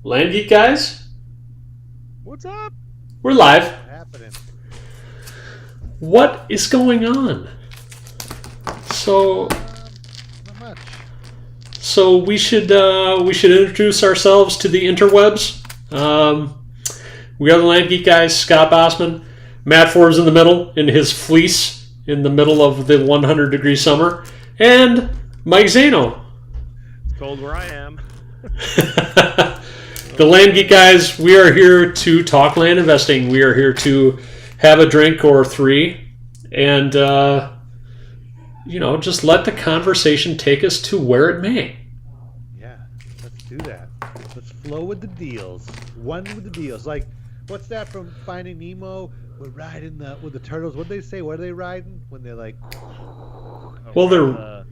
Land Geek guys, What's up? we're live. What's happening? What is going on? So, Not much. we should introduce ourselves to the interwebs. We are the Land Geek guys. Scott Bossman, Matt Forbes in the middle, in his fleece, in the middle of the 100-degree summer, and Mike Zano. It's cold where I am. The Land Geek guys, we are here to talk land investing. We are here to have a drink or three and, just let the conversation take us to where it may. Yeah, let's do that. Let's flow with the deals. One with the deals. Like, what's that from Finding Nemo? We're riding with the turtles. What do they say? What are they riding when they're like? Well, they're What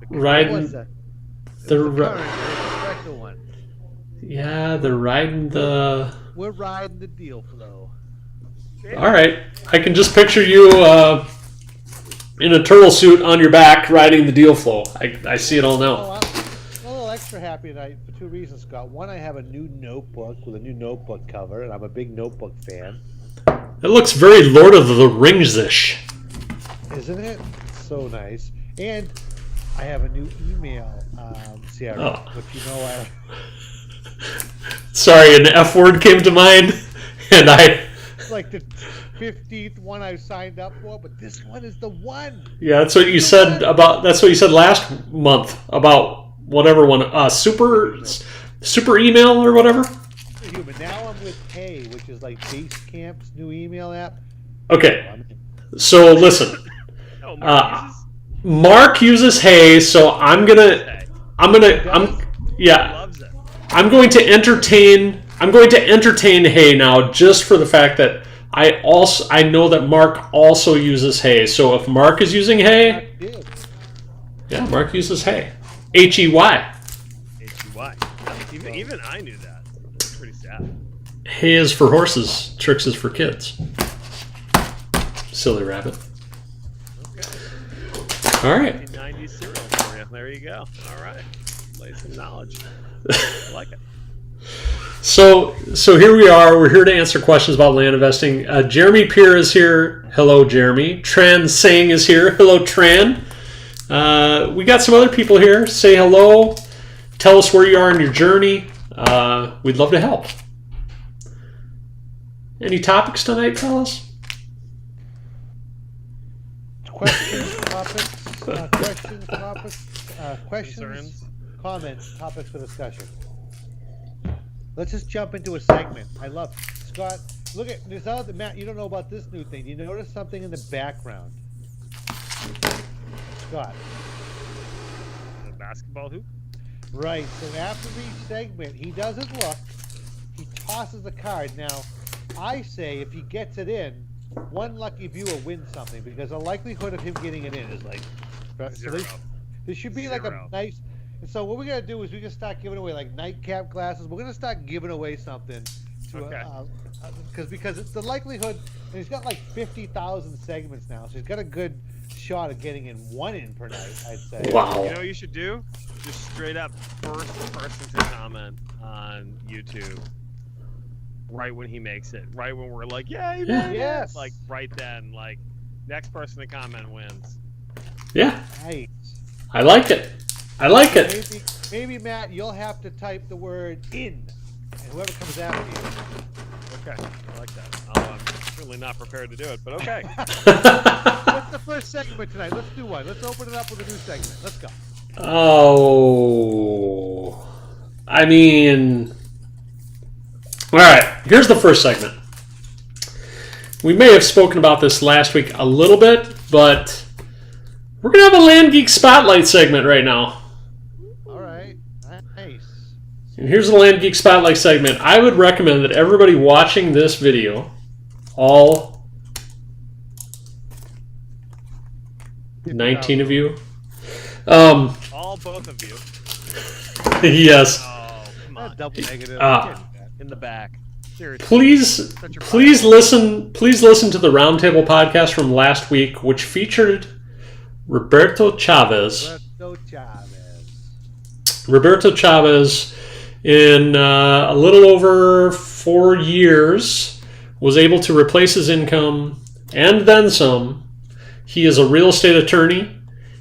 riding. was that? They're The current, the special one. Yeah, they're riding the. We're riding the deal flow. All right, I can just picture you in a turtle suit on your back riding the deal flow. I see it all now. I'm a little extra happy tonight for two reasons, Scott. One, I have a new notebook with a new notebook cover, and I'm a big notebook fan. It looks very Lord of the Rings-ish. Isn't it? So nice. And I have a new email, Sierra, which Sorry, an F word came to mind, and it's like the 15th one I signed up for, but this one is the one. Yeah, that's what you said about. That's what you said last month about whatever one. Super email or whatever. Human. Now I'm with Hey, which is like Basecamp's new email app. Okay, so listen. Oh, Mark uses Hey, so I'm Hey. yeah. Loves it. I'm going to entertain Hey now, just for the fact that I know that Mark also uses Hey. So if Mark is using Hey, I did. yeah, Mark uses Hey. H-E-Y. H-E-Y. Even I knew that. That's pretty sad. Hay is for horses, tricks is for kids. Silly rabbit. Okay. All right. 1990s cereal for you. There you go. All right. Lay some knowledge. I like it. So here we are. We're here to answer questions about land investing. Jeremy Peer is here. Hello, Jeremy. Tran Sang is here. Hello, Tran. We got some other people here. Say hello. Tell us where you are in your journey. We'd love to help. Any topics tonight, fellas? Questions, questions, Concerns? comments, topics for discussion. Let's just jump into a segment. I love Scott. Look at this other Matt. You don't know about this new thing. You notice something in the background, Scott? The basketball hoop? Right. So after each segment, he doesn't look. He tosses a card. Now, I say if he gets it in, one lucky viewer wins something because the likelihood of him getting it in is like Zero. there should be like a nice. And so what we're gonna do is we're gonna start giving away like Nite Cap glasses. We're gonna start giving away something to because it's the likelihood. And he's got like 50,000 segments now, so he's got a good shot of getting in one in per night. I'd say. Wow. You know what you should do? Just straight up first person to comment on YouTube. Right when he makes it. Right when we're like, yeah, he made it. Yes. Like right then. Like next person to comment wins. Yeah, Nice. I like it. I like it. Maybe Matt, you'll have to type the word in, and whoever comes after you. Okay, I like that. I'm certainly not prepared to do it, but okay. What's the first segment tonight? Let's do one. Let's open it up with a new segment. Let's go. Oh, I mean, all right. Here's the first segment. We may have spoken about this last week a little bit, but we're gonna have a Land Geek Spotlight segment right now. All right. Nice. And here's the Land Geek Spotlight segment. I would recommend that everybody watching this video, all 19 of you, All both of you. yes, Oh, come on. Double negative. In the back. Seriously. Please listen to the Roundtable podcast from last week, which featured Roberto Chavez. Roberto Chavez. Roberto Chavez in a little over 4 years, was able to replace his income and then some. He is a real estate attorney.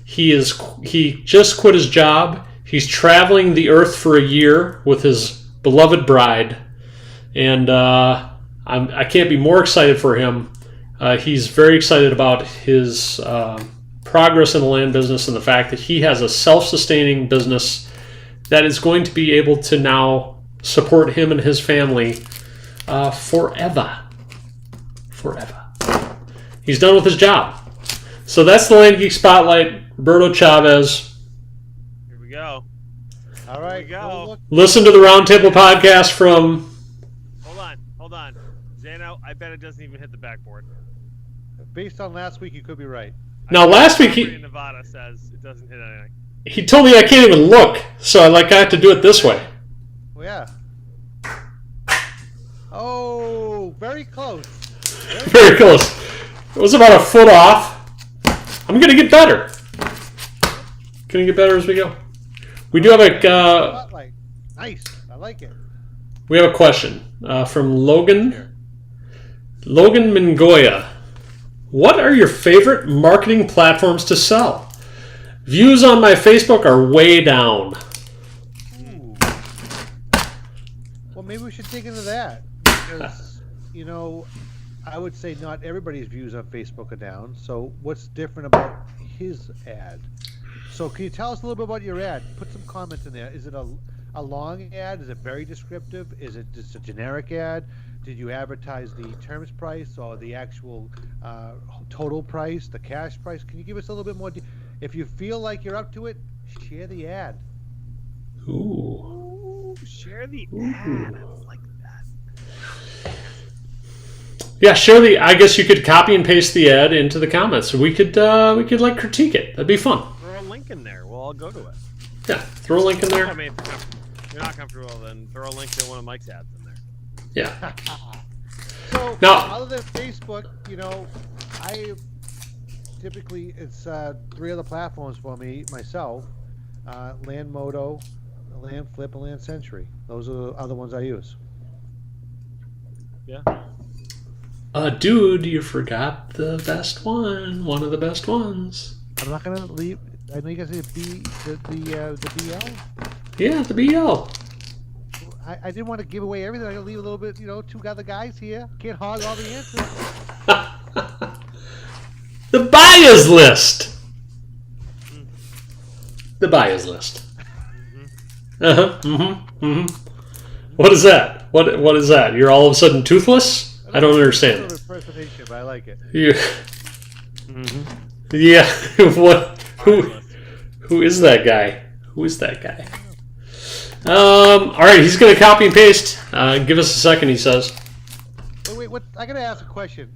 He just quit his job. He's traveling the earth for a year with his beloved bride, and I can't be more excited for him. He's very excited about his progress in the land business and the fact that he has a self-sustaining business that is going to be able to now support him and his family forever. Forever. He's done with his job. So that's the Land Geek Spotlight. Roberto Chavez. Here we go. All right. Here we go. Listen to the Roundtable podcast from... Hold on. Zano, I bet it doesn't even hit the backboard. Based on last week, you could be right. Now, last week Nevada says it doesn't hit anything. He told me I can't even look, so I have to do it this way. Oh, yeah. Oh, very close. Very close. It was about a foot off. I'm going to get better. Going to get better as we go. We do have a... Nice. I like it. We have a question from Logan. Logan Mingoya. What are your favorite marketing platforms to sell? Views on my Facebook are way down. Ooh. Well, maybe we should dig into that. Because, I would say not everybody's views on Facebook are down. So what's different about his ad? So can you tell us a little bit about your ad? Put some comments in there. Is it a long ad? Is it very descriptive? Is it just a generic ad? Did you advertise the terms price or the actual total price, the cash price? Can you give us a little bit more? If you feel like you're up to it, share the ad. Ooh. Share the ad. I like that. Yeah, share the. I guess you could copy and paste the ad into the comments. We could critique it. That'd be fun. Throw a link in there. We'll all go to it. Yeah, throw a link in there. I mean, if you're not comfortable, then throw a link to one of Mike's ads in there. Yeah. So now, other than Facebook, I typically it's 3 other platforms for me myself: Land Moto, Land Flip, and Land Century. Those are the other ones I use. Yeah. Dude, you forgot the best one. One of the best ones. I'm not gonna leave. I know you guys need the BL. Yeah, the BL. I didn't want to give away everything. I gotta leave a little bit. 2 other guys here can't hog all the answers. The buyers list. The buyers list. What is that? What is that? You're all of a sudden toothless? I don't understand. It's a little impersonation, but I like it. Yeah. What? Who is that guy? Who is that guy? All right, he's going to copy and paste. Give us a second, he says. Wait, what? I got to ask a question.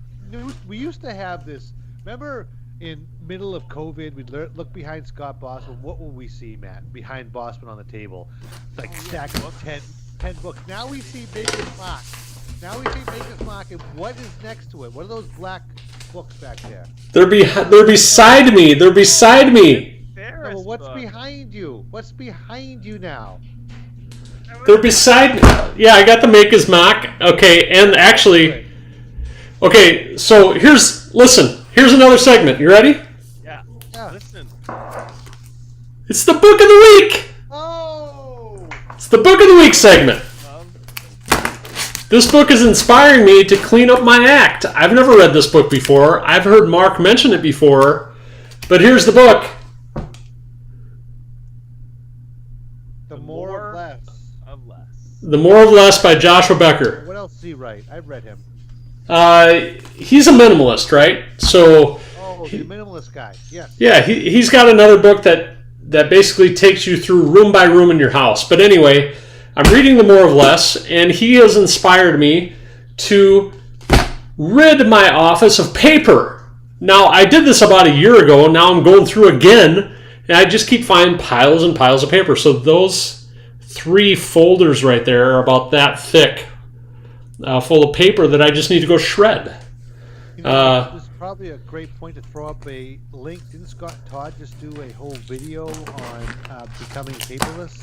We used to have this. Remember, in middle of COVID, we'd look behind Scott Bossman. What will we see, Matt? Behind Bossman on the table, like stacks of 10 books. Now we see Baker's Mark. And what is next to it? What are those black books back there? They're beside me. They're beside me. No, what's behind you? What's behind you now? They're beside me. Yeah, I got the Maker's Mark. Okay, and actually, okay. So here's another segment. You ready? Yeah. Listen. It's the book of the week. Oh. It's the book of the week segment. This book is inspiring me to clean up my act. I've never read this book before. I've heard Mark mention it before, but here's the book. The More of Less. The More of Less by Joshua Becker. What else does he write? I've read him. He's a minimalist, right? So. Oh, the minimalist guy. Yes. Yeah, he's got another book that basically takes you through room by room in your house. But anyway, I'm reading The More of Less, and he has inspired me to rid my office of paper. Now, I did this about a year ago, and now I'm going through again, and I just keep finding piles and piles of paper. So those 3 folders right there are about that thick, full of paper that I just need to go shred. This is probably a great point to throw up a link. Didn't Scott Todd just do a whole video on becoming paperless?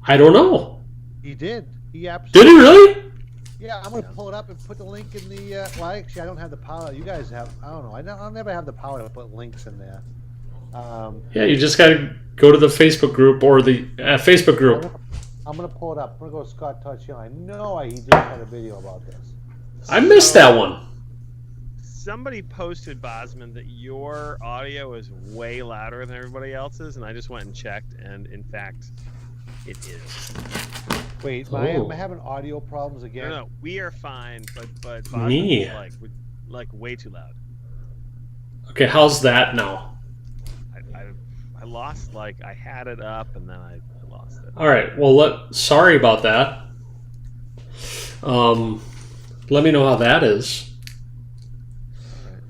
I don't know. He did. He Did absolutely. he really? Yeah, I'm gonna pull it up and put the link in the. Well, actually, I don't have the power. You guys have. I don't know. I'll never have the power to put links in there. Yeah, you just got to go to the Facebook group or the Facebook group. I'm gonna pull it up. I'm gonna go to Scott Todd channel. I know he just had a video about this. I missed that one. Somebody posted, Bosman, that your audio is way louder than everybody else's, and I just went and checked, and in fact, it is. Wait, am I having audio problems again? No, we are fine, but Bosman Me? is like way too loud. Okay, how's that now? I lost, like, I had it up and then I lost it. All right. Well, sorry about that. Let me know how that is. All right.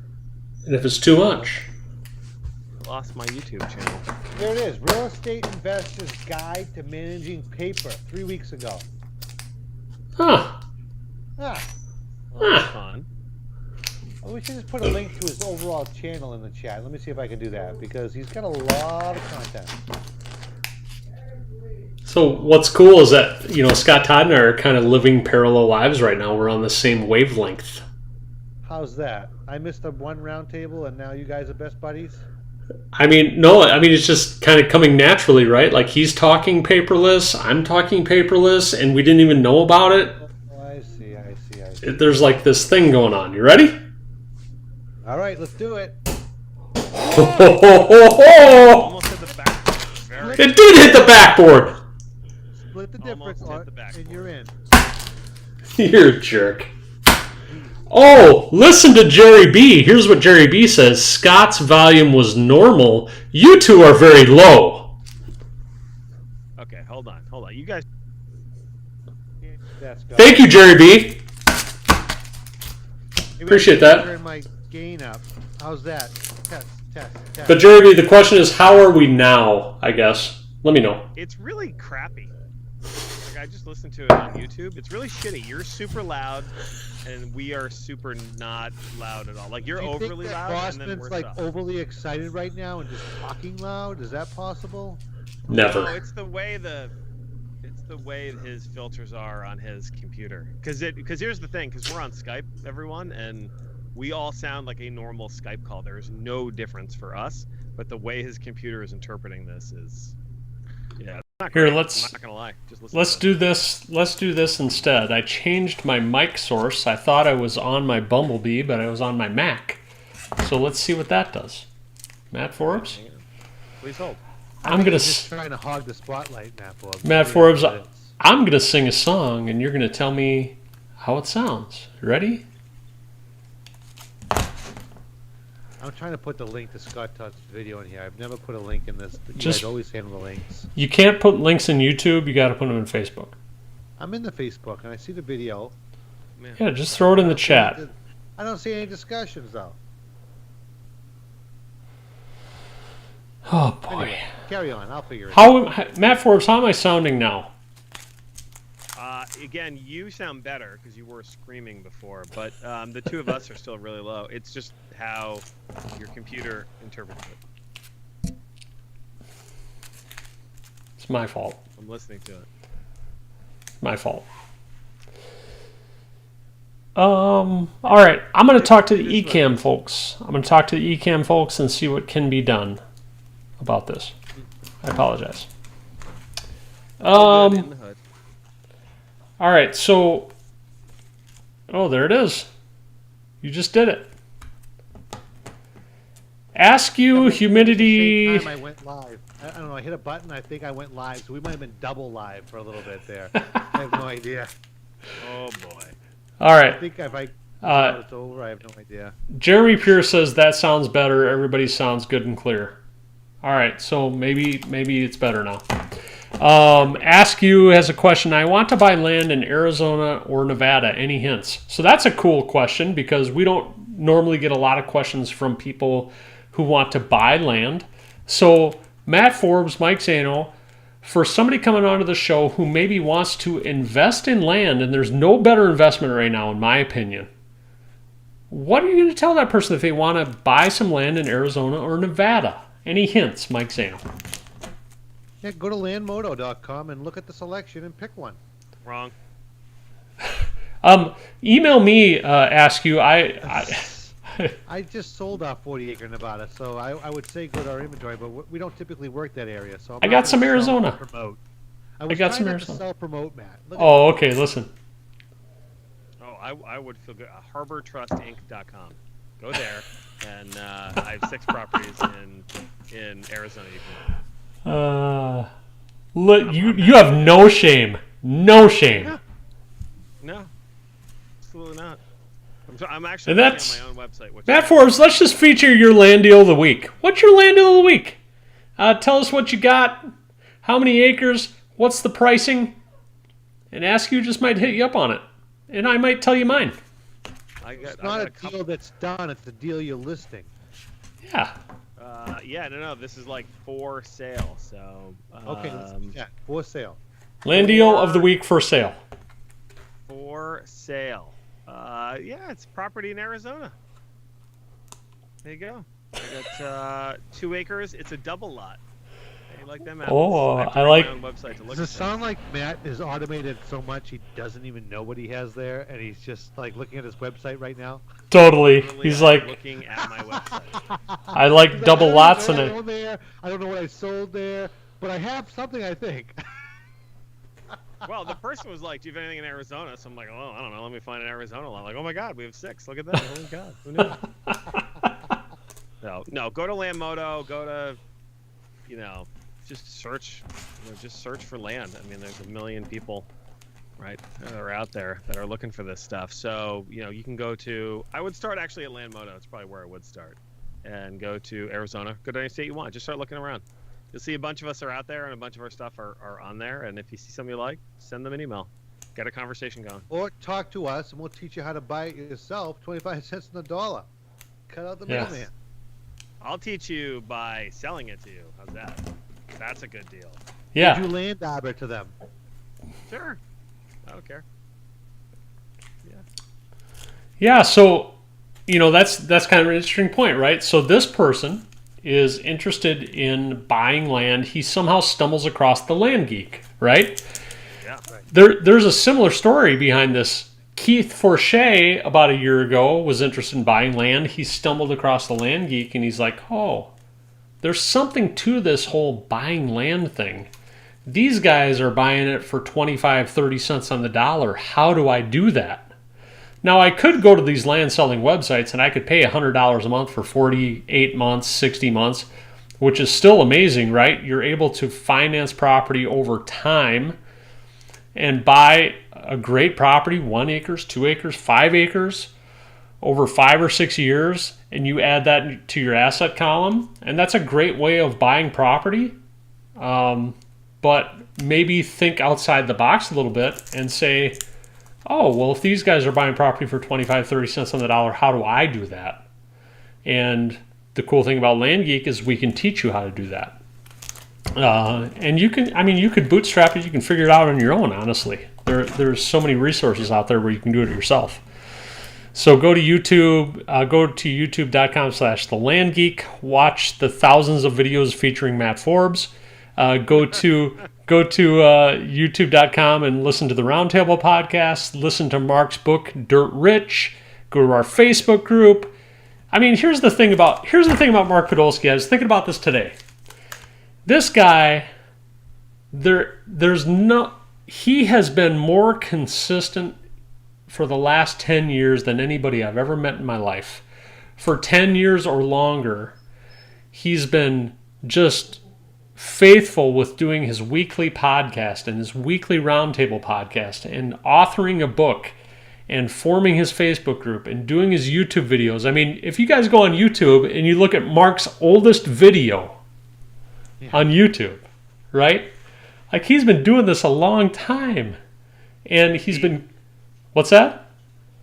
And if it's too much. I lost my YouTube channel. There it is. Real Estate Investor's Guide to Managing Paper, 3 weeks ago. Huh. Ah. Well, that's fun. We should just put a link to his overall channel in the chat. Let me see if I can do that, because he's got a lot of content. So what's cool is that, Scott Todd and I are kind of living parallel lives right now. We're on the same wavelength. How's that? I missed a one round table, and now you guys are best buddies? No, it's just kind of coming naturally, right? Like he's talking paperless, I'm talking paperless, and we didn't even know about it. Oh, I see. There's like this thing going on. You ready? All right, let's do it. Almost hit the backboard. It did hit the backboard. Split the difference, and you're in. You're a jerk. Oh, listen to Jerry B. Here's what Jerry B says. Scott's volume was normal. You two are very low. Okay, hold on. You guys. Thank you, Jerry B. Appreciate that. Turn my gain up. How's that? Test. But Jerry B, the question is, how are we now, I guess? Let me know. It's really crappy. Like, I just listened to it on YouTube. It's really shitty. You're super loud, and we are super not loud at all. Like, you're overly loud, Boston's and then we're like soft. overly excited right now and just talking loud. Is that possible? Never. No, it's the way his filters are on his computer. Because here's the thing. Because we're on Skype, everyone, and we all sound like a normal Skype call. There's no difference for us. But the way his computer is interpreting this is, yeah. Here, I'm let's not gonna lie. Just let's do this. Let's do this instead. I changed my mic source. I thought I was on my Bumblebee, but I was on my So let's see what that does. Matt Forbes. Please hold. I'm gonna just trying to hog the spotlight, Matt Forbes. Matt Forbes. I'm gonna sing a song, and you're gonna tell me how it sounds. Ready? I'm trying to put the link to Scott Todd's video in here. I've never put a link in this. You Just- guys always handle the links. You can't put links in YouTube. You got to put them in Facebook. I'm in the Facebook and I see the video. Man. Yeah, just throw it in the chat. I don't see any discussions though. Oh boy. Anyway, carry on. I'll figure it out. How Matt Forbes? How am I sounding now? Again, you sound better because you were screaming before, but the two of us are still really low. It's just how your computer interprets it. It's my fault. I'm listening to it. My fault. All right. I'm going to talk to the Ecamm folks. I'm going to talk to the Ecamm folks and see what can be done about this. I apologize. In the hood. All right. So, oh, there it is. You just did it. Ask you humidity. Same time I went live. I don't know. I hit a button. I think I went live. So we might have been double live for a little bit there. I have no idea. Oh boy. All right. I think if I it's over, I have no idea. Jeremy Pierce says that sounds better. Everybody sounds good and clear. All right, so maybe it's better now. Ask you has a question. I want to buy land in Arizona or Nevada. Any hints? So that's a cool question because we don't normally get a lot of questions from people who want to buy land. So Matt Forbes, Mike Zano, for somebody coming onto the show who maybe wants to invest in land, and there's no better investment right now, in my opinion. What are you going to tell that person if they want to buy some land in Arizona or Nevada? Any hints, Mike Zano? Yeah, go to landmoto.com and look at the selection and pick one. Wrong. Email me, ask you. I just sold our 40-acre Nevada, so I would say go to our inventory, but we don't typically work that area. So I got some Arizona. Promote. I got some Arizona. Sell promote, Matt. Oh, okay. Listen. Oh, I would feel good. HarborTrustInc.com. Go there, and I have 6 properties in Arizona. You can. Look, you have no shame. No shame. No, absolutely not. I'm actually and that's, on my own website. Matt Forbes, let's just feature your land deal of the week. What's your land deal of the week? Tell us what you got, how many acres, what's the pricing, and Ask You just might hit you up on it. And I might tell you mine. It's not a deal that's done, it's the deal you're listing. Yeah. No, this is like for sale, so... okay, for sale. Land deal of the week for sale. For sale. It's property in Arizona. There you go. I got 2 acres. It's a double lot. Hey, like them apples. Oh, I like. My own website to look Does it sound like Matt is automated so much he doesn't even know what he has there, and he's just like looking at his website right now? Totally. He's like looking at my website. I like double lots in it. I don't know what I sold there, but I have something, I think. Well, the person was like, "Do you have anything in Arizona?" So I'm like, "Oh, I don't know. Let me find an Arizona lot." Like, "Oh my God, we have 6. Look at that! Holy God, who knew?" No. Go to Landmodo. Go to, just search. Just search for land. I mean, there's a million people, right, that are out there that are looking for this stuff. So you can go to. I would start actually at Landmodo. It's probably where I would start, and go to Arizona. Go to any state you want. Just start looking around. You'll see a bunch of us are out there, and a bunch of our stuff are on there. And if you see something you like, send them an email. Get a conversation going. Or talk to us, and we'll teach you how to buy it yourself, 25 cents on the dollar. Cut out the middleman. I'll teach you by selling it to you. How's that? That's a good deal. Yeah. Would you land arbor to them? Sure. I don't care. Yeah. Yeah, so, that's kind of an interesting point, right? So this person is interested in buying land. He somehow stumbles across the Land Geek, right? Yeah. Right. There's a similar story behind this. Keith Forshey, about a year ago, was interested in buying land. He stumbled across the Land Geek, and he's like, oh, there's something to this whole buying land thing. These guys are buying it for 25, 30 cents on the dollar. How do I do that? Now, I could go to these land selling websites and I could pay $100 a month for 48 months, 60 months, which is still amazing, right? You're able to finance property over time and buy a great property, 1 acre, 2 acres, 5 acres, over 5 or 6 years, and you add that to your asset column. And that's a great way of buying property. But maybe think outside the box a little bit and say, oh, well, if these guys are buying property for 25, 30 cents on the dollar, how do I do that? And the cool thing about Land Geek is we can teach you how to do that. And you could bootstrap it. You can figure it out on your own, honestly. There's so many resources out there where you can do it yourself. So go to YouTube, go to youtube.com/thelandgeek, watch the thousands of videos featuring Matt Forbes. Go to youtube.com and listen to the Roundtable podcast. Listen to Mark's book, Dirt Rich. Go to our Facebook group. I mean, here's the thing about Mark Podolsky. I was thinking about this today. This guy, he has been more consistent for the last 10 years than anybody I've ever met in my life. For 10 years or longer, he's been just faithful with doing his weekly podcast and his weekly roundtable podcast and authoring a book and forming his Facebook group and doing his YouTube videos. I mean, if you guys go on YouTube and you look at Mark's oldest video on YouTube, right? Like, he's been doing this a long time. And he's been... What's that?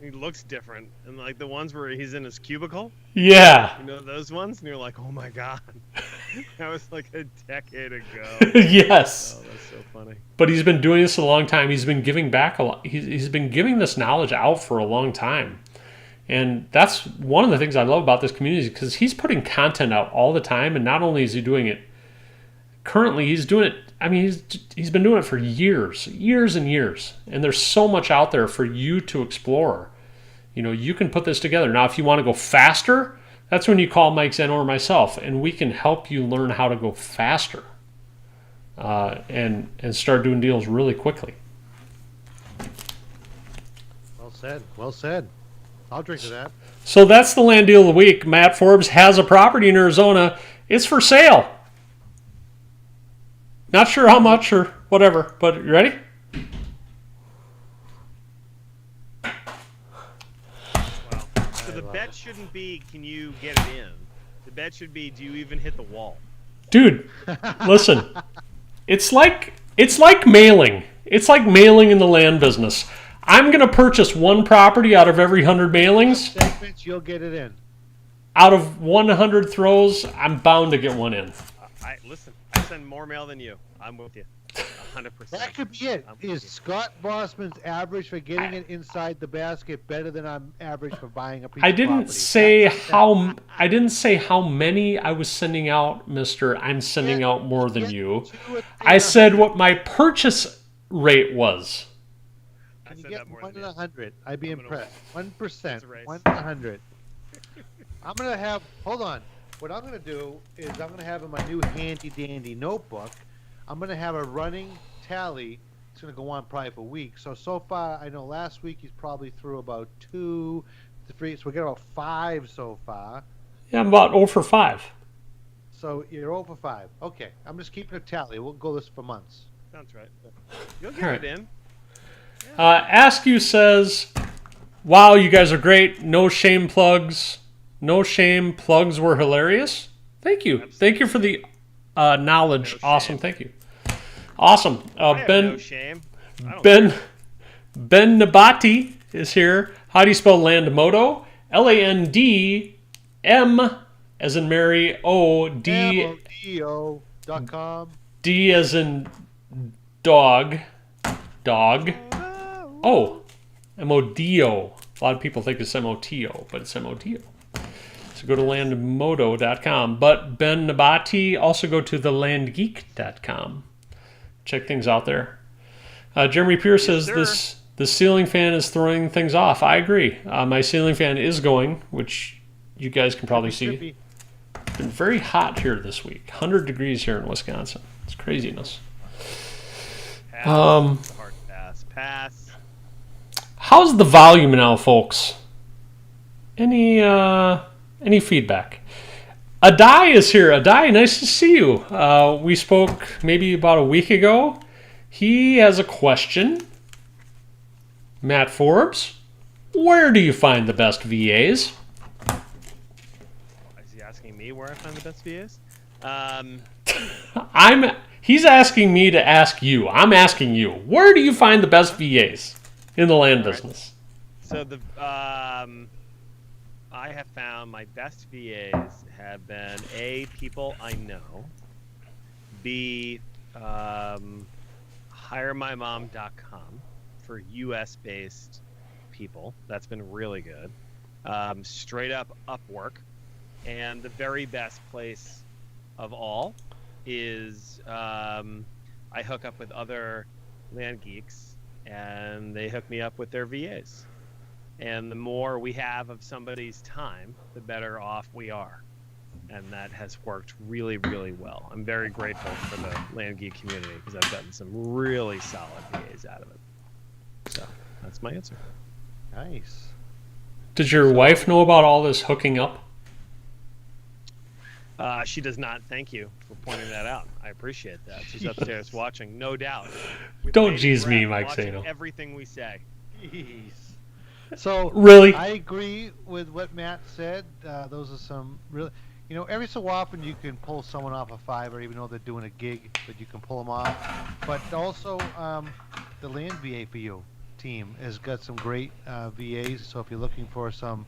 He looks different. And like the ones where he's in his cubicle. Yeah. You know those ones? And you're like, oh my God. That was like a decade ago. Yes. Oh, that's so funny. But he's been doing this a long time. He's been giving back a lot. He's been giving this knowledge out for a long time. And that's one of the things I love about this community, because he's putting content out all the time. And not only is he doing it currently, he's doing it I mean, he's been doing it for years and years. And there's so much out there for you to explore. You know, you can put this together. Now, if you want to go faster, that's when you call Mike Zeno or myself, and we can help you learn how to go faster and start doing deals really quickly. Well said. Well said. I'll drink to that. So that's the land deal of the week. Matt Forbes has a property in Arizona. It's for sale. Not sure how much or whatever, but you ready? So the bet shouldn't be, can you get it in? The bet should be, do you even hit the wall? Dude, listen. It's like mailing. It's like mailing in the land business. I'm going to purchase one property out of every 100 mailings. Segments, you'll get it in. Out of 100 throws, I'm bound to get one in. Listen, I send more mail than you. I'm with you. 100%. That could be it. Is Scott Bossman's average for getting it inside the basket better than I'm average for buying a piece I of didn't property? say how many I was sending out, mister. I'm sending out more than you. I said what my purchase rate was. Can you get 1 in 100? I'd be impressed. 1%. 1 in 100. I'm going to have, hold on. What I'm going to do is I'm going to have in my new handy-dandy notebook, I'm going to have a running tally. It's going to go on probably for weeks. So far, I know last week he's probably through about 2 to 3. So we got about 5 so far. Yeah, I'm about 0 for 5. So you're 0 for 5. Okay. I'm just keeping a tally. We'll go this for months. Sounds right. You'll get it in. Askew says, wow, you guys are great. No shame plugs. No shame plugs were hilarious. Thank you. Absolutely. Thank you for the knowledge. No awesome. Thank you. Awesome. Ben, no shame. Ben Nabati is here. How do you spell Landmodo? LANDM as in Mary O-D. MODO.com. D as in dog. Dog. Oh, M-O-D-O. A lot of people think it's M-O-T-O, but it's M-O-D-O. So go to landmodo.com. But Ben Nabati, also go to thelandgeek.com. Check things out there. Jeremy Pierce says the ceiling fan is throwing things off. I agree. My ceiling fan is going, which you guys can probably see. It's been very hot here this week. 100 degrees here in Wisconsin. It's craziness. Pass. How's the volume now, folks? Any feedback? Adai is here. Adai, nice to see you. We spoke maybe about a week ago. He has a question. Matt Forbes, where do you find the best VAs? Is he asking me where I find the best VAs? He's asking me to ask you. I'm asking you. Where do you find the best VAs in the land business? So I have found my best VAs have been A, people I know, B, hiremymom.com for US-based people. That's been really good. Straight up Upwork. And the very best place of all is I hook up with other land geeks and they hook me up with their VAs. And the more we have of somebody's time, the better off we are. And that has worked really, really well. I'm very grateful for the Land Geek community because I've gotten some really solid VAs out of it. So that's my answer. Nice. Does your wife know about all this hooking up? She does not. Thank you for pointing that out. I appreciate that. She's upstairs watching, no doubt. Don't jeez me, Mike Zeno. Everything we say. Jeez. So really, I agree with what Matt said. Those are some really, every so often you can pull someone off a Fiverr, even though they're doing a gig, but you can pull them off. But also, the Land VA for You team has got some great VAs. So if you're looking for some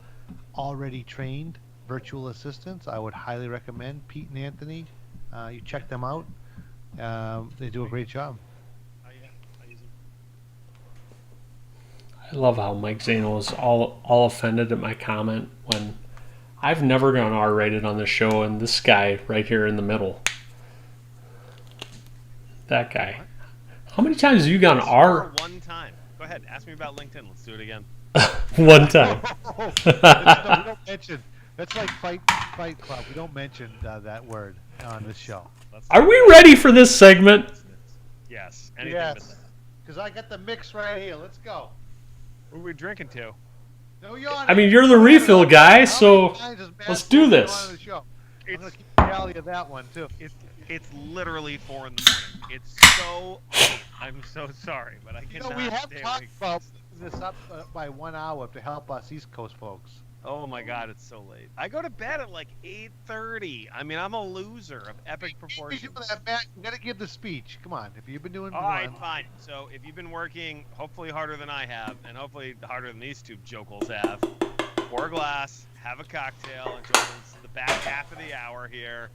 already trained virtual assistants, I would highly recommend Pete and Anthony. You check them out. They do a great job. I love how Mike Zeno is all offended at my comment when I've never gone R-rated on the show, and this guy right here in the middle. that guy. How many times have you gone R? One time. Go ahead. Ask me about LinkedIn. Let's do it again. One time. No, we don't mention. That's like Fight Club. We don't mention that word on this show. Are we ready for this segment? Yes. Yes. Because I got the mix right here. Let's go. What are we drinking to? No yawning. I mean, you're the refill guy, so let's do this. I'm going to keep a tally of that one, too. It's literally 4 in the morning. It's so late. I'm so sorry, but I cannot. We have talked about this up by 1 hour to help us East Coast folks. Oh my God, it's so late. I go to bed at like 8:30. I mean, I'm a loser of epic proportions. You got to give the speech. Come on, if you've been doing. All right, fine. So if you've been working, hopefully harder than I have, and hopefully harder than these two jokels have, pour a glass, have a cocktail, enjoy the back half of the hour here.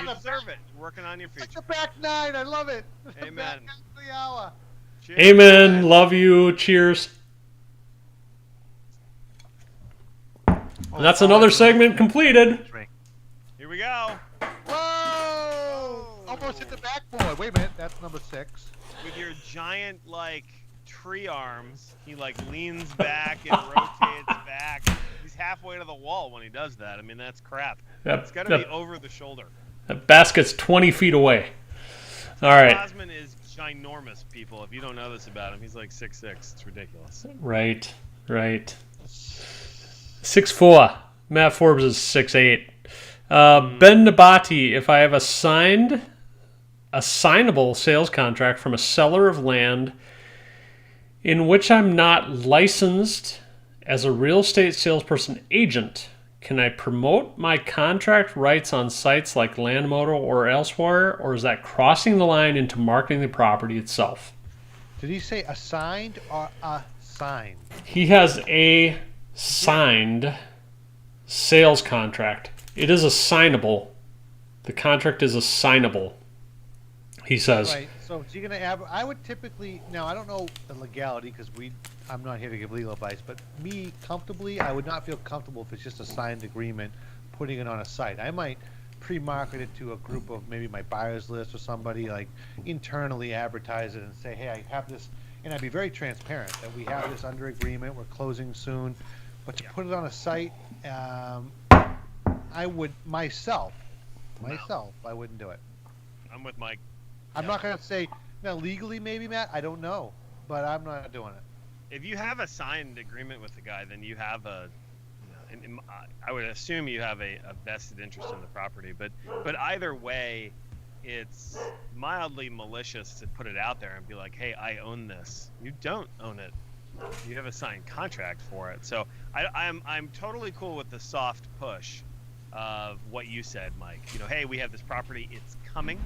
You deserve it. You're working on your future. The back nine, I love it. Amen. The back half of the hour. Cheers. Amen. Love you. Cheers. And that's another segment completed. Here we go. Whoa! Almost hit the backboard. Wait a minute, that's number 6. With your giant, like, tree arms, he, like, leans back and rotates back. He's halfway to the wall when he does that. I mean, that's crap. It's got to be over the shoulder. That basket's 20 feet away. All right. Osman is ginormous, people. If you don't know this about him, he's like 6'6". It's ridiculous. Right. 6'4". Matt Forbes is 6'8". Ben Nabati, if I have a signable sales contract from a seller of land in which I'm not licensed as a real estate salesperson agent, can I promote my contract rights on sites like Landmodo or elsewhere, or is that crossing the line into marketing the property itself? Did he say assigned or assigned? He has a signed sales contract. It is assignable. The contract is assignable, he says. Right. So is he going to have? I would typically. Now I don't know the legality because I'm not here to give legal advice. But me comfortably, I would not feel comfortable if it's just a signed agreement, putting it on a site. I might pre-market it to a group of maybe my buyers list or somebody, like internally advertise it and say, hey, I have this, and I'd be very transparent that we have this under agreement. We're closing soon. But to put it on a site, I would myself, I wouldn't do it. I'm with Mike. I'm not going to say, now legally maybe, Matt, I don't know, but I'm not doing it. If you have a signed agreement with the guy, then you have I would assume you have a vested interest in the property. But either way, it's mildly malicious to put it out there and be like, hey, I own this. You don't own it. You have a signed contract for it. So I'm totally cool with the soft push of what you said, Mike. Hey, we have this property. It's coming.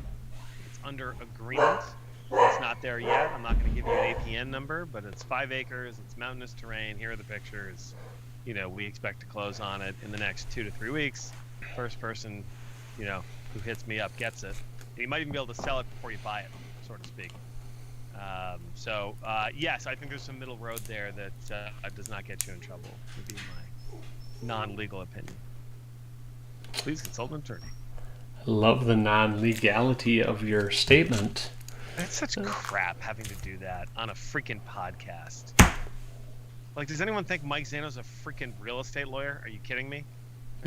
It's under agreement. It's not there yet. I'm not going to give you an APN number, but it's 5 acres. It's mountainous terrain. Here are the pictures. We expect to close on it in the next 2 to 3 weeks. First person, who hits me up gets it. And you might even be able to sell it before you buy it, so to speak. Yes, I think there's some middle road there that does not get you in trouble, would be my non-legal opinion. Please consult an attorney. I love the non-legality of your statement. That's such crap having to do that on a freaking podcast. Like, does anyone think Mike Zano's a freaking real estate lawyer? Are you kidding me?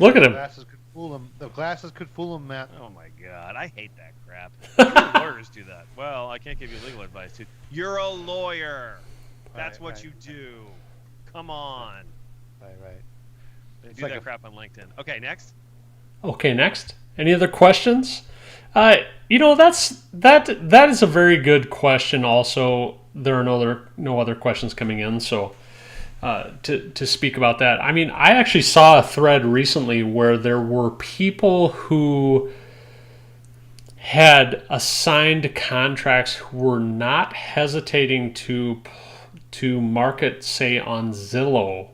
Look at him. The glasses could fool him. The glasses could fool him, Matt. Oh my God, I hate that crap. Even lawyers do that. Well, I can't give you legal advice, dude. You're a lawyer. That's what you do. Come on. Right. They do that crap on LinkedIn. Okay, next. Okay, next. Any other questions? That is a very good question. Also, there are no other questions coming in. So, to speak about that, I mean, I actually saw a thread recently where there were people who had assigned contracts who were not hesitating to market, say, on Zillow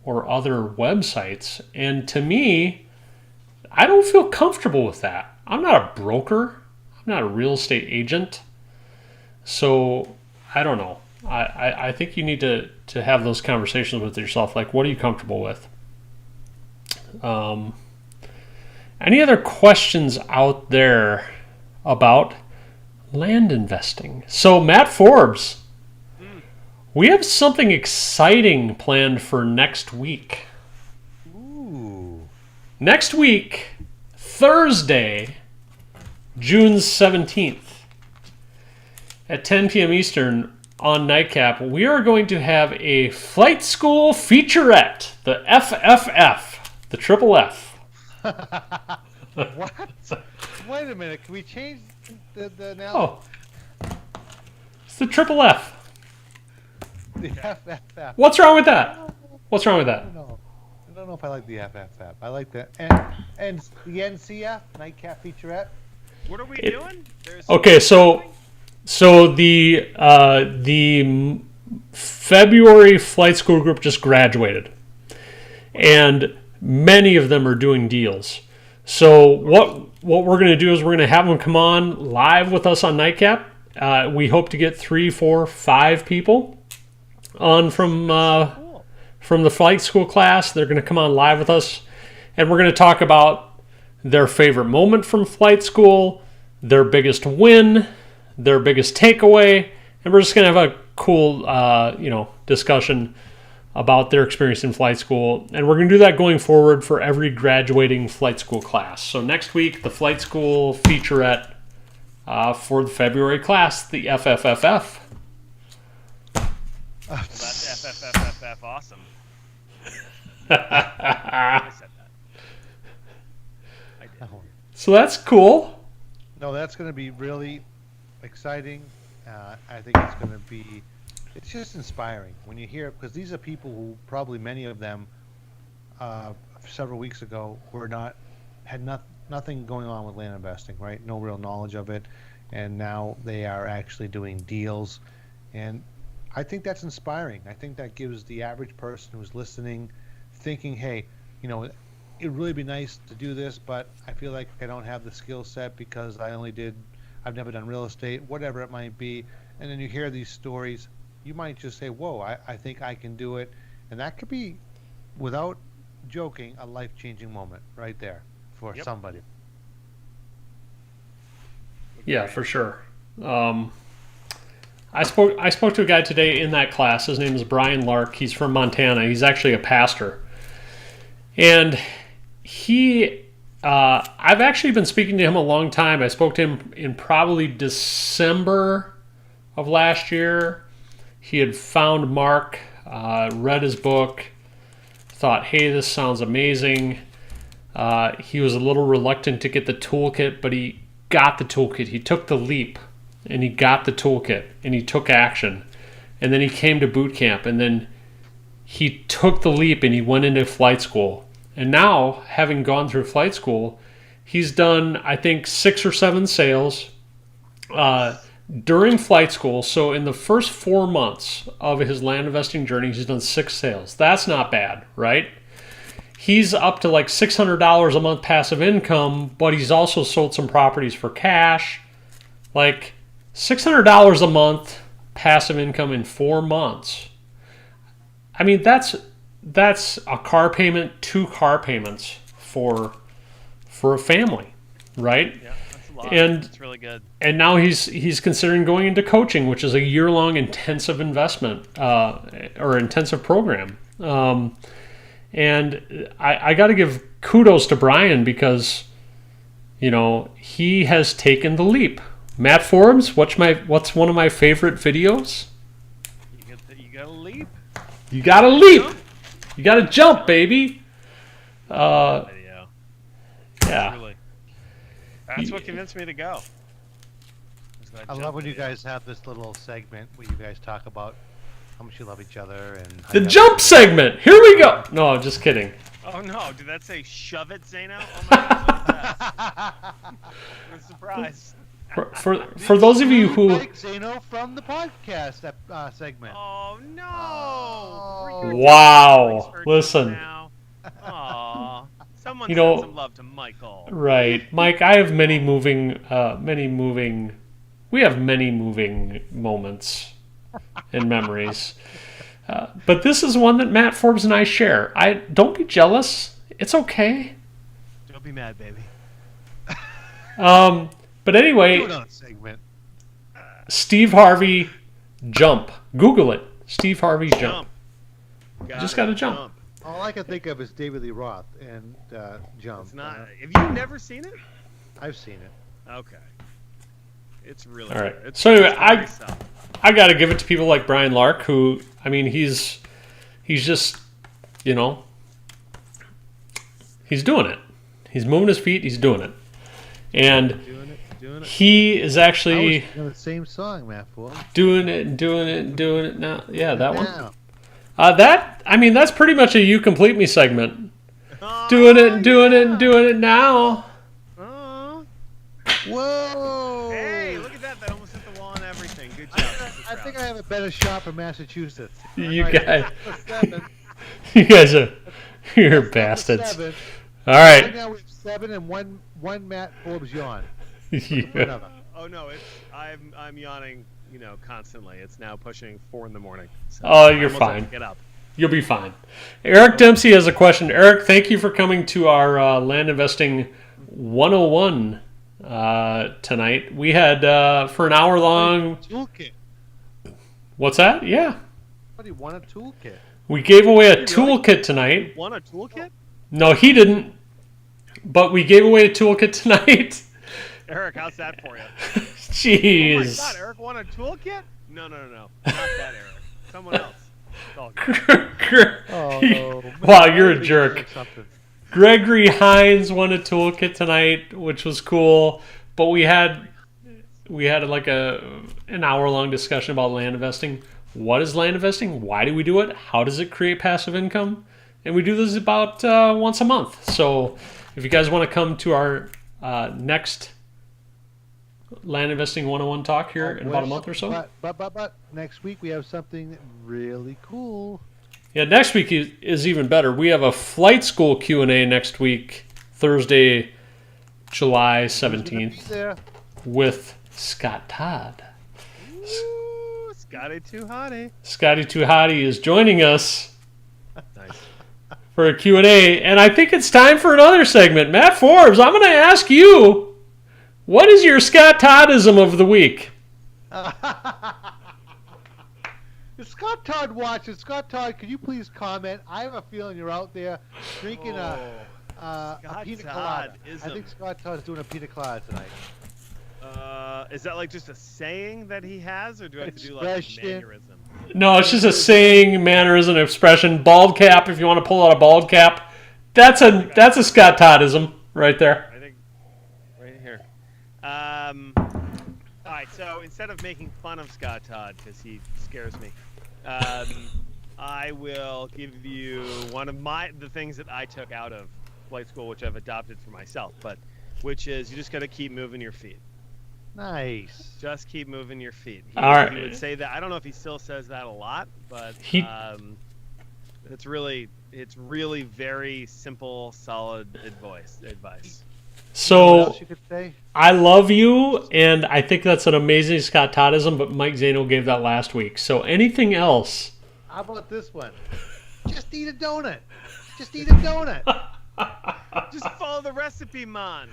or other websites, and to me, I don't feel comfortable with that. I'm not a broker. I'm not a real estate agent. So I don't know. I think you need to have those conversations with yourself. Like, what are you comfortable with? Any other questions out there about Land investing. So, Matt Forbes, we have something exciting planned for next week. Ooh. Next week, Thursday, June 17th, at 10 p.m. Eastern on Nite Cap, we are going to have a flight school featurette, the FFF, the triple F. What? Wait a minute. Can we change the analogy? Oh, it's the triple F. The FFF. What's wrong with that? What's wrong with that? I don't know if I like the FFF. I like the and the NCF, Nite Cap featurette. What are we doing? Okay, so the February flight school group just graduated, and many of them are doing deals. So what we're going to do is we're going to have them come on live with us on Nite Cap. We hope to get 3, 4, 5 people on from the flight school class. They're going to come on live with us, and we're going to talk about their favorite moment from flight school, their biggest win, their biggest takeaway, and we're just going to have a cool discussion about their experience in flight school. And we're going to do that going forward for every graduating flight school class. So next week, the flight school featurette for the February class, the FFFF. Well, that's FFFF awesome. I said that. I did. So that's cool. No, that's going to be really exciting. I think it's going to be... It's just inspiring when you hear, because these are people who probably many of them several weeks ago had nothing going on with land investing, right? No real knowledge of it, and now they are actually doing deals, and I think that's inspiring. I think that gives the average person who's listening, thinking, hey, it'd really be nice to do this, but I feel like I don't have the skill set because I've never done real estate, whatever it might be, and then you hear these stories. You might just say, whoa, I think I can do it. And that could be, without joking, a life-changing moment right there for somebody. Yeah, for sure. I spoke to a guy today in that class. His name is Brian Lark. He's from Montana. He's actually a pastor. And I've actually been speaking to him a long time. I spoke to him in probably December of last year. He had found Mark, read his book, thought, hey, this sounds amazing. He was a little reluctant to get the toolkit, but he got the toolkit. He took the leap, and he got the toolkit, and he took action. And then he came to boot camp, and then he took the leap, and he went into flight school. And now, having gone through flight school, he's done, I think, 6 or 7 sales during flight school. So in the first 4 months of his land investing journey, he's done 6 sales. That's not bad, right? He's up to like $600 a month passive income, but he's also sold some properties for cash. Like $600 a month passive income in 4 months. I mean, that's a car payment, 2 car payments for a family, right? Yeah. And it's really good. And now he's considering going into coaching, which is a year-long intensive investment or intensive program. And I got to give kudos to Brian because he has taken the leap. Matt Forbes, what's one of my favorite videos? You got to leap. You got to leap. You got to jump, baby. Video. Yeah. Really. That's what convinced me to go. I love when you guys have this little segment where you guys talk about how much you love each other and the jump segment. Here we go. No, just kidding. Oh no! Did that say "shove it, Zeno"? Oh my gosh! I'm surprised. For those of you who like Zeno from the podcast segment. Oh no! Wow! Listen. Aw. Someone send some love to Michael. Right, Mike. I have many moving. We have many moving moments and memories, but this is one that Matt Forbes and I share. Don't be jealous. It's okay. Don't be mad, baby. But anyway, do it on a segment. Steve Harvey jump. Google it. Steve Harvey jump. You just got to jump. All I can think of is David Lee Roth and Jump. It's not. Have you never seen it? I've seen it. Okay. It's really all right. Good. It's, so anyway, I got to give it to people like Brian Lark, who, I mean, he's just, you know, he's doing it. He's moving his feet. He's doing it, and doing it. he is actually the same song, Matt Forbes. Doing it now. Yeah, that one. I mean, that's pretty much a "You Complete Me" segment. Oh, doing it now. Oh. Whoa! Hey, look at that! That almost hit the wall and everything. Good job. I think I have a better shot for Massachusetts. You guys are you're bastards. All right. Right now we have 7 and one Matt Forbes yawn. Yeah. Oh no, I'm yawning, you know, constantly. It's now pushing 4 in the morning. So Oh, you're fine. Get up. You'll be fine. Eric Dempsey has a question. Eric, thank you for coming to our Land Investing 101 tonight. We had for an hour long Toolkit. What's that? Yeah. Somebody won a toolkit. We gave away a toolkit tonight. Won a toolkit? No, he didn't. But we gave away a toolkit tonight. Eric, how's that for you? Jeez. Oh my God, Eric won a toolkit? No. Not that Eric. Someone else. It's all good. Oh, wow, you're a jerk. Gregory Hines won a toolkit tonight, which was cool. But we had like an hour-long discussion about land investing. What is land investing? Why do we do it? How does it create passive income? And we do this about once a month. So if you guys want to come to our next Land Investing 101 talk here in about a month or so. But next week we have something really cool. Yeah, next week is even better. We have a flight school Q&A next week, Thursday, July 17th, with Scott Todd. Ooh, Scotty Too Hottie. Scotty Too Hottie is joining us Nice. for a Q&A, and I think it's time for another segment. Matt Forbes, I'm going to ask you, what is your Scott Toddism of the week? If Scott Todd watches, Scott Todd, could you please comment? I have a feeling you're out there drinking a pina colada. I think Scott Todd's doing a pina colada tonight. Is that like just a saying that he has, or do I have to do like a mannerism? No, it's just a saying, mannerism, expression. Bald cap, if you want to pull out a bald cap. That's a Scott Toddism right there. I think right here. All right, so instead of making fun of Scott Todd, because he scares me, I will give you one of the things that I took out of flight school, which I've adopted for myself, which is you just got to keep moving your feet. Nice. Just keep moving your feet. He would say that. I don't know if he still says that a lot, but it's really very simple, solid advice. So what else you could say? I love you, and I think that's an amazing Scott Toddism, but Mike Zano gave that last week. So anything else? How about this one? Just eat a donut. Just eat a donut. Just follow the recipe, man.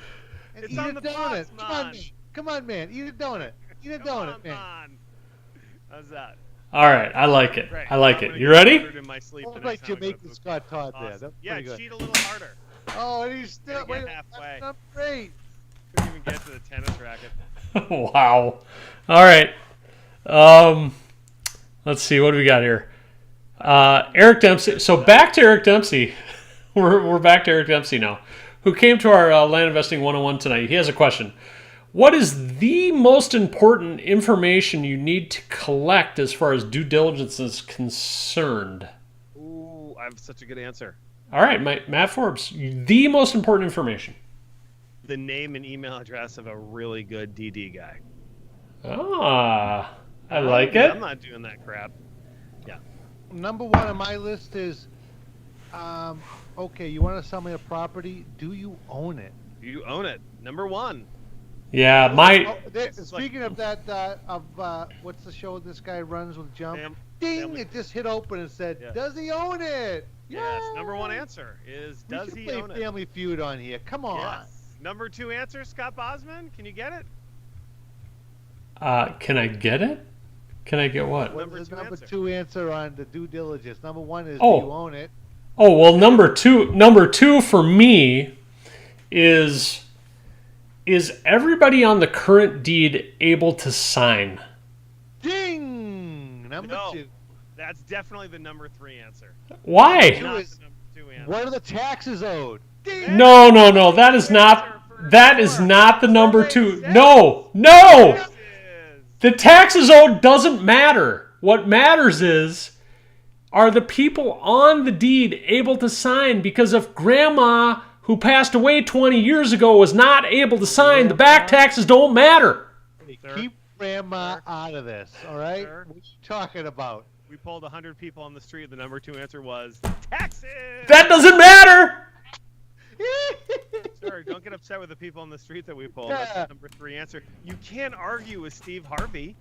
And it's eat on a the donut. box, Come on, man. Eat a donut. Eat a donut, man. How's that? All right, I like it. Great. I like it. You ready? Look like Jamaican Scott Todd there. Awesome. That's Yeah, good. cheat a little harder. Oh, and he's still Get halfway. That's not great. Couldn't even get to the tennis racket. Wow. All right. Let's see. What do we got here? Eric Dempsey. So back to Eric Dempsey. We're back to Eric Dempsey now, who came to our Land Investing 101 tonight. He has a question. What is the most important information you need to collect as far as due diligence is concerned? Ooh, I have such a good answer. All right, Matt Forbes, the most important information. The name and email address of a really good DD guy. Ah, I like it. I'm not doing that crap. Yeah. Number one on my list is, okay, you want to sell me a property? Do you own it? Do you own it? Number one. Yeah, speaking of that, what's the show this guy runs with Jump? Ding! It just hit open and said, "Does he own it?" Yes. Number one answer is, does he own it? Family Feud on here. Come on. Yes. Number two answer, Scott Bosman. Can you get it? Can I get it? Can I get what? What is the number two answer on the due diligence? Number one is, Oh. do you own it? Oh, well, number two for me is everybody on the current deed able to sign? Ding! Number two. That's definitely the number 3 answer. Why? Not the number 2 answer. What are the taxes owed? Ding! No. That is not the number 2. No. The taxes owed doesn't matter. What matters is, are the people on the deed able to sign? Because if grandma, who passed away 20 years ago, was not able to sign, the back taxes don't matter. Keep grandma out of this, all right? Sir. What are you talking about? We polled 100 people on the street. The number 2 answer was taxes. That doesn't matter. Sir, don't get upset with the people on the street that we polled. That's the number 3 answer. You can't argue with Steve Harvey.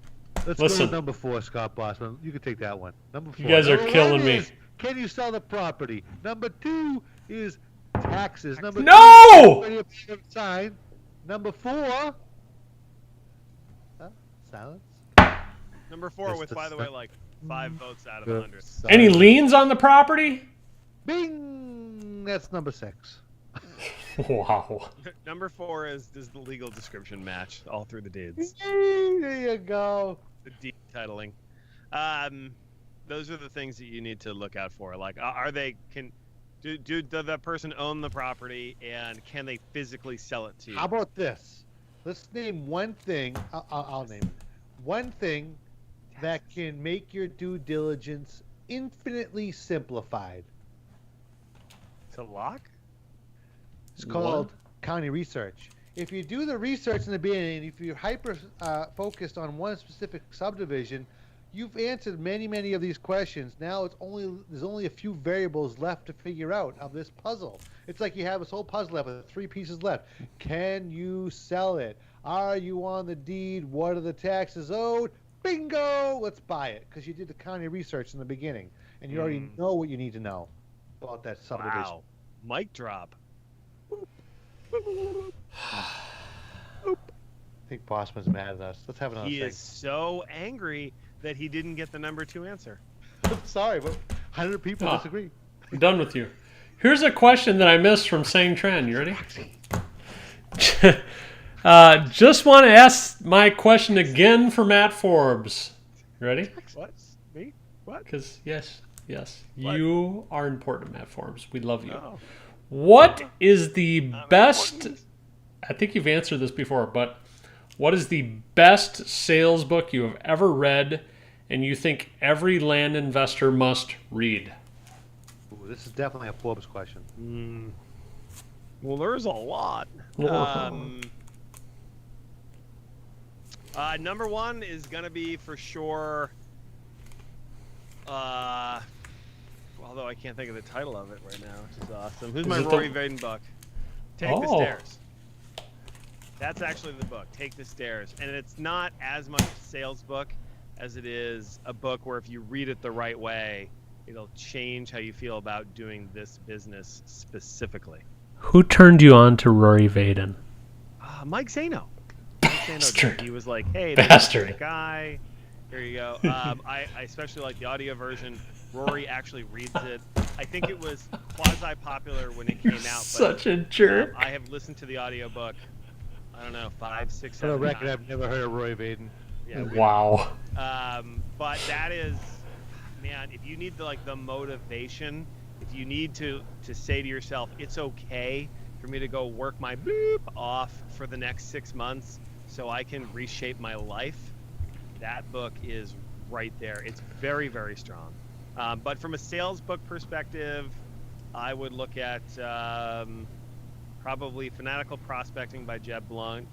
Let's Listen. go to number 4, Scott Bossman. You can take that one. Number 4. You guys are Number killing 1 me. is, can you sell the property? Number 2 is taxes. Number No! 3 is sign. Number 4. Silence. Number 4 with, by the way, like 5 votes out of 100. Any liens on the property? Bing! That's number 6. Wow. Number 4 is, does the legal description match all through the deeds? There you go. The deed titling. Those are the things that you need to look out for. Like, are they does the person own the property, and can they physically sell it to you? How about this? Let's name one thing. I'll name it. One thing that can make your due diligence infinitely simplified. To lock? It's called county research. If you do the research in the beginning, if you're hyper focused on one specific subdivision, you've answered many of these questions. Now there's only a few variables left to figure out of this puzzle. It's like you have this whole puzzle left with 3 pieces left. Can you sell it? Are you on the deed? What are the taxes owed? Bingo! Let's buy it, because you did the county research in the beginning, and you already know what you need to know about that subdivision. Wow. Mic drop. I think Bossman's mad at us. Let's have another He thing. is so angry that he didn't get the number 2 answer. I'm sorry, but 100 people disagree. I'm done with you. Here's a question that I missed from Sang Tran. You ready? Just want to ask my question again for Matt Forbes. You ready? What? Me? What? Because, yes, What? you are important, Matt Forbes. We love you. Oh. What is the best... I think you've answered this before, but what is the best sales book you have ever read and you think every land investor must read? Ooh, this is definitely a Forbes question. Well, there's a lot. Number 1 is going to be for sure... although I can't think of the title of it right now, which is awesome. Who's my Rory Vaden book? Take the Stairs. That's actually the book, Take the Stairs. And it's not as much a sales book as it is a book where if you read it the right way, it'll change how you feel about doing this business specifically. Who turned you on to Rory Vaden? Mike Zano. Bastard. He was like, hey, Bastard. this guy. Here you go. I especially like the audio version. Rory actually reads it. I think it was quasi-popular when it came out. Such a jerk. I have listened to the audiobook, I don't know, 5, 6, For the 7 record, times. I've never heard of Roy Vaden. Yeah, Wow. but that is, man, if you need the motivation, if you need to say to yourself, it's okay for me to go work my boop off for the next 6 months so I can reshape my life, that book is right there. It's very, very strong. But from a sales book perspective, I would look at probably Fanatical Prospecting by Jeb Blunt,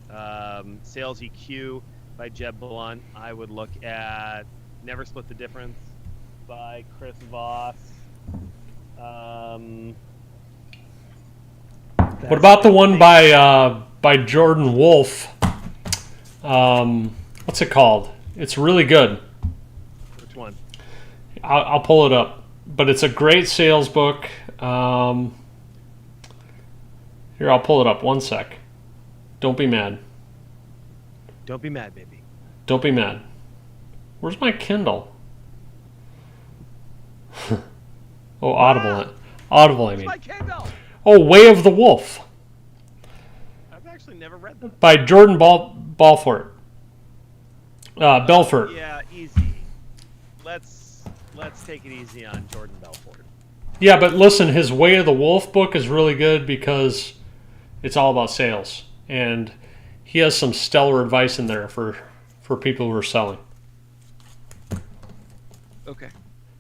Sales EQ by Jeb Blunt. I would look at Never Split the Difference by Chris Voss. What about the one by Jordan Wolfe? What's it called? It's really good. Which one? I'll pull it up. But it's a great sales book. Here, I'll pull it up. One sec. Don't be mad. Don't be mad, baby. Don't be mad. Where's my Kindle? Oh, Audible. Audible, I mean. My Kindle. Oh, Way of the Wolf. I've actually never read that. By Jordan Belfort. Belfort. Yeah, easy. Let's take it easy on Jordan Belfort. Yeah, but listen, his Way of the Wolf book is really good because it's all about sales. And he has some stellar advice in there for people who are selling. Okay.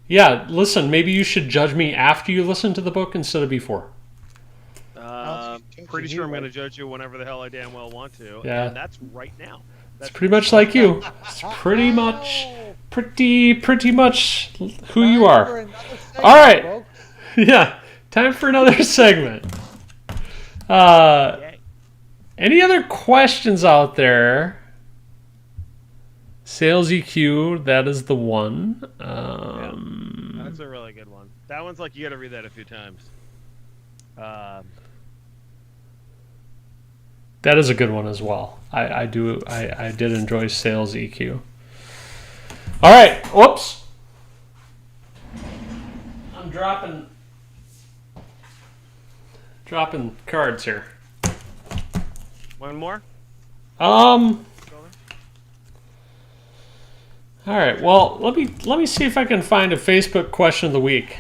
Yeah, listen, maybe you should judge me after you listen to the book instead of before. Pretty sure I'm going to judge you whenever the hell I damn well want to. Yeah. And that's right now. It's pretty much like you. It's pretty much who you are. All right. Yeah, time for another segment. Any other questions out there? Sales EQ, that is the one. That's a really good one. That one's like you got to read that a few times. That is a good one as well. I did enjoy sales EQ. All right. Whoops. I'm dropping cards here. One more? All right. Well, let me see if I can find a Facebook question of the week.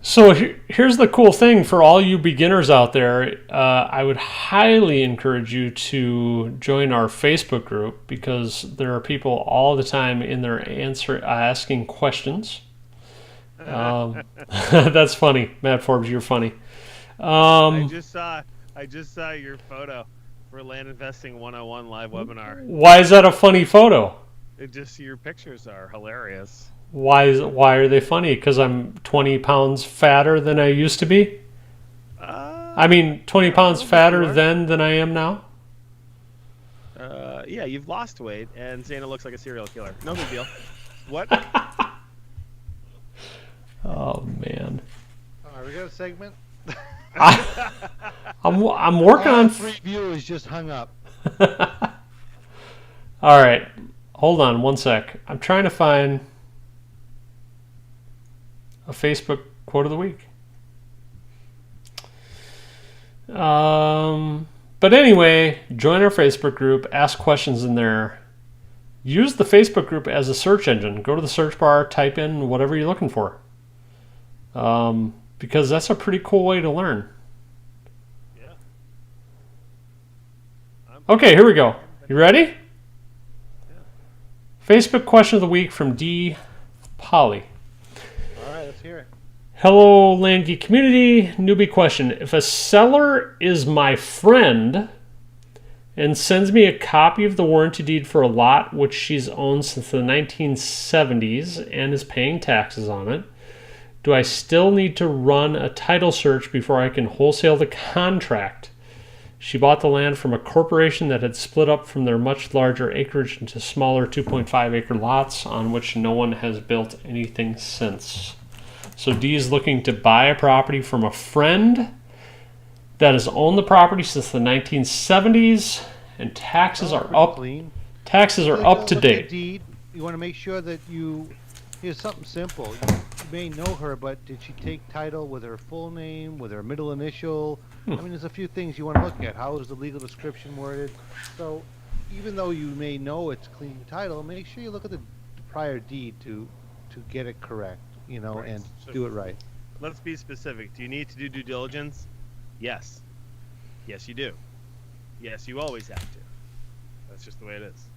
So here's the cool thing for all you beginners out there. I would highly encourage you to join our Facebook group because there are people all the time in there asking questions. That's funny, Matt Forbes. You're funny. I just saw your photo for Land Investing 101 live webinar. Why is that a funny photo? Your pictures are hilarious. Why are they funny? Because I'm 20 pounds fatter than I used to be? 20 pounds fatter then than I am now? Yeah, you've lost weight, and Zana looks like a serial killer. No big deal. What? Oh, man. We got a segment? I'm working on... 3 viewers just hung up. All right. Hold on one sec. I'm trying to find a Facebook quote of the week. But anyway, join our Facebook group, ask questions in there. Use the Facebook group as a search engine. Go to the search bar, type in whatever you're looking for. Because that's a pretty cool way to learn. Yeah. Okay, here we go. You ready? Yeah. Facebook question of the week from D. Polly. All right, let's hear it. Hello, Land Geek community. Newbie question. If a seller is my friend and sends me a copy of the warranty deed for a lot which she's owned since the 1970s and is paying taxes on it, do I still need to run a title search before I can wholesale the contract? She bought the land from a corporation that had split up from their much larger acreage into smaller 2.5 acre lots on which no one has built anything since. So D is looking to buy a property from a friend that has owned the property since the 1970s, and taxes are up. Clean. Taxes are up to date. Deed. You want to make sure that here's something simple. You may know her, but did she take title with her full name, with her middle initial? There's a few things you want to look at. How is the legal description worded? So even though you may know it's clean title, make sure you look at the prior deed to get it correct, right. And do it right. Let's be specific. Do you need to do due diligence? Yes. Yes, you do. Yes, you always have to. That's just the way it is.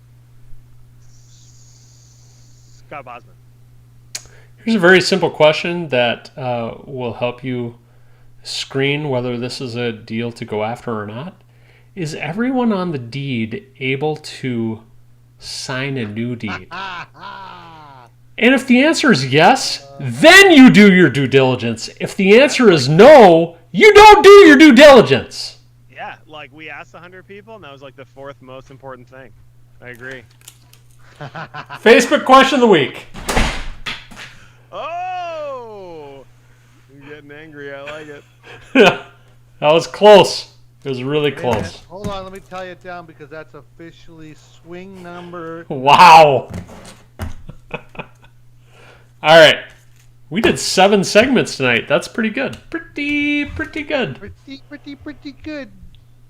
Scott Bosman. Here's a very simple question that will help you screen whether this is a deal to go after or not. Is everyone on the deed able to sign a new deed? And if the answer is yes, then you do your due diligence. If the answer is no, you don't do your due diligence. Yeah, like we asked 100 people, and that was like the 4th most important thing. I agree. Facebook question of the week. Oh! You're getting angry. I like it. That was close. It was really close. Hold on, let me tell you it down because that's officially swing number. Wow. All right. We did 7 segments tonight. That's pretty good. Pretty good. Pretty good.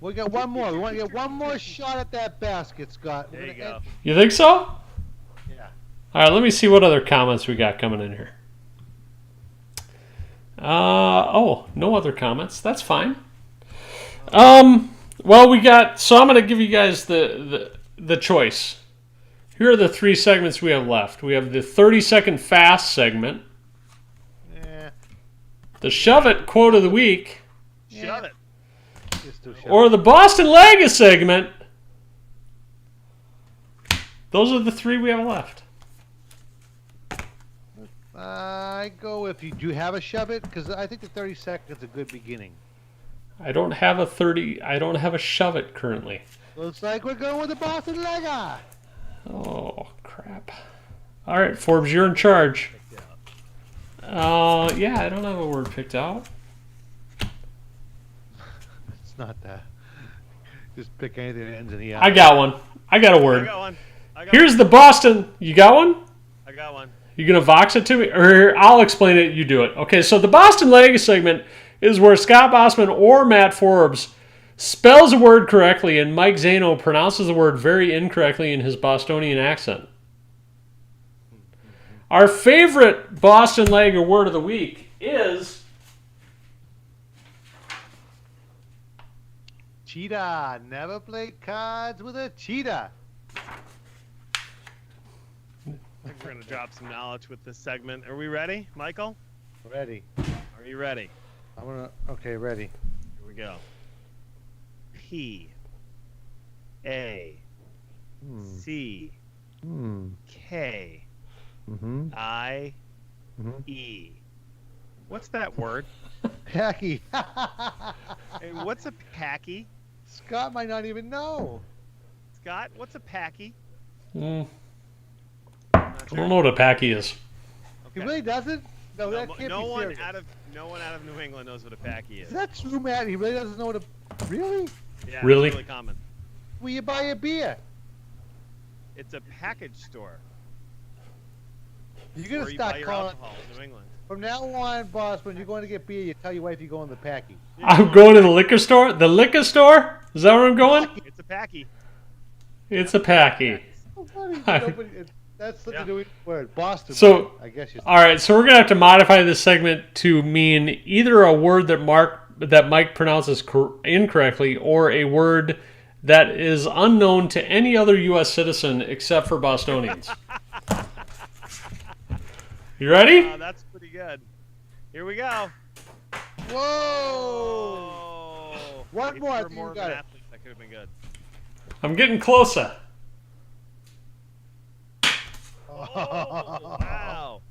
We got one more. We want to get one more shot at that basket, Scott. There you go. You think so? Yeah. All right, let me see what other comments we got coming in here. No other comments. That's fine. Well, we got. So I'm going to give you guys the choice. Here are the 3 segments we have left. We have the 30-second fast segment. Yeah. The shove it quote of the week. Shove it. Or the Boston Lager segment. Those are the 3 we have left. I go if you do have a shove it because I think the 30 seconds is a good beginning. I don't have a shove it currently. Looks like we're going with the Boston Lager. Oh crap! All right, Forbes, you're in charge. Yeah, I don't have a word picked out. It's not that. Just pick anything that ends in E. I got one. I got a word. I got one. Here's the Boston. You got one? I got one. You gonna vox it to me, or I'll explain it. You do it. Okay. So the Boston Lager segment is where Scott Bossman or Matt Forbes spells a word correctly, and Mike Zano pronounces the word very incorrectly in his Bostonian accent. Our favorite Boston Lager word of the week is cheetah. Never play cards with a cheetah. I think we're going to drop some knowledge with this segment. Are we ready, Michael? Ready. Are you ready? Okay, ready. Here we go. P A C K I E. What's that word? Packy. Hey, what's a packy? Scott might not even know. Scott, what's a packy? I don't know what a packy is. He really doesn't? No, that can't no be one serious. no one out of New England knows what a packy is. Is that true, Matt? He really doesn't know what a... Really? Yeah, Really? It's really common. Will you buy a beer? It's a package store. You're going Where to you buy start your calling... alcohol in New England. From now on, boss, when you're going to get beer, you tell your wife you're going to the Packy. I'm going to the liquor store. The liquor store? Is that where I'm going? It's a packy. It's a packy. So funny. That's such a new word. Boston. So, I guess you. All right, so we're gonna have to modify this segment to mean either a word that Mike pronounces incorrectly, or a word that is unknown to any other U.S. citizen except for Bostonians. You ready? That's pretty good. Here we go. Whoa! Oh. One If more. you I were think more you of got an it. athlete, that could have been good. I'm getting closer. Oh, wow.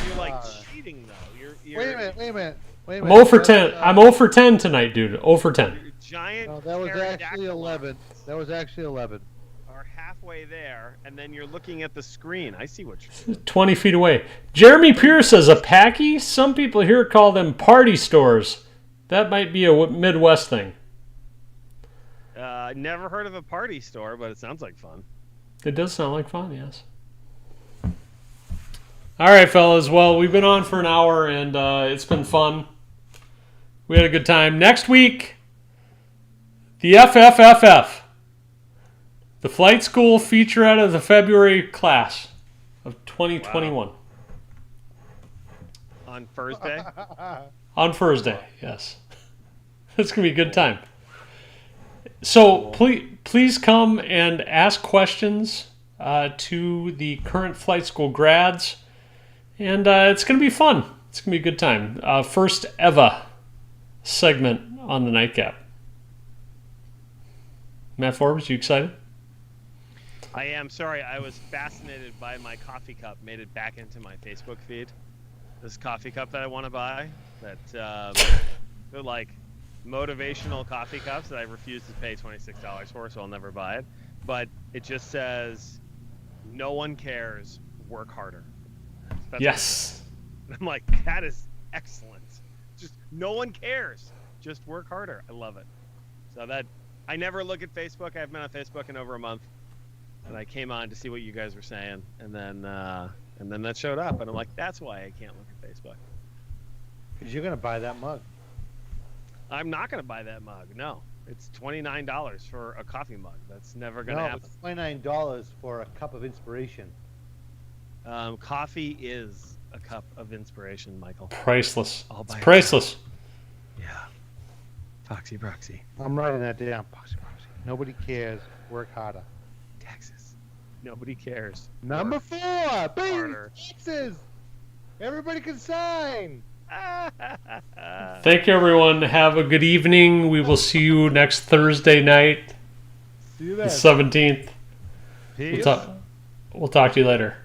You're like cheating though. You're Wait a minute. I'm 0 for 10. I'm 0 for 10 tonight, dude. 0 for 10. You're giant. No, that was actually 11. That was actually 11. Are halfway there, and then you're looking at the screen. I see what you're doing. 20 feet away. Jeremy Pierce says a packy. Some people here call them party stores. That might be a Midwest thing. Never heard of a party store, but it sounds like fun. It does sound like fun, yes. All right, fellas. Well, we've been on for an hour, and it's been fun. We had a good time. Next week, the FFFF, the flight school featurette of the February class of 2021. Wow. On Thursday? On Thursday, yes. It's going to be a good time. So please come and ask questions to the current flight school grads. And it's going to be fun. It's going to be a good time. First ever segment on the Nite Cap. Matt Forbes, you excited? I am. Sorry, I was fascinated by my coffee cup. Made it back into my Facebook feed. This coffee cup that I want to buy. That they're like motivational coffee cups that I refuse to pay $26 for, so I'll never buy it. But it just says, "No one cares. Work harder." That's yes. I'm like, that is excellent. Just no one cares. just work harder. I love it. So that I never look at Facebook. I haven't been on Facebook in over a month, and I came on to see what you guys were saying, and then that showed up, and I'm like, that's why I can't look at Facebook. Because you're gonna buy that mug. I'm not gonna buy that mug. No, it's $29 for a coffee mug. That's never gonna happen. It's $29 for a cup of inspiration. Coffee is a cup of inspiration, Michael. Priceless. It's priceless. Yeah. Foxy Proxy. I'm writing that down. Foxy Proxy. Nobody cares. Work harder. Texas. Nobody cares. Number 4. Bing! Texas! Everybody can sign! Thank you, everyone. Have a good evening. We will see you next Thursday night, See you the then. 17th. Peace. We'll talk to you later.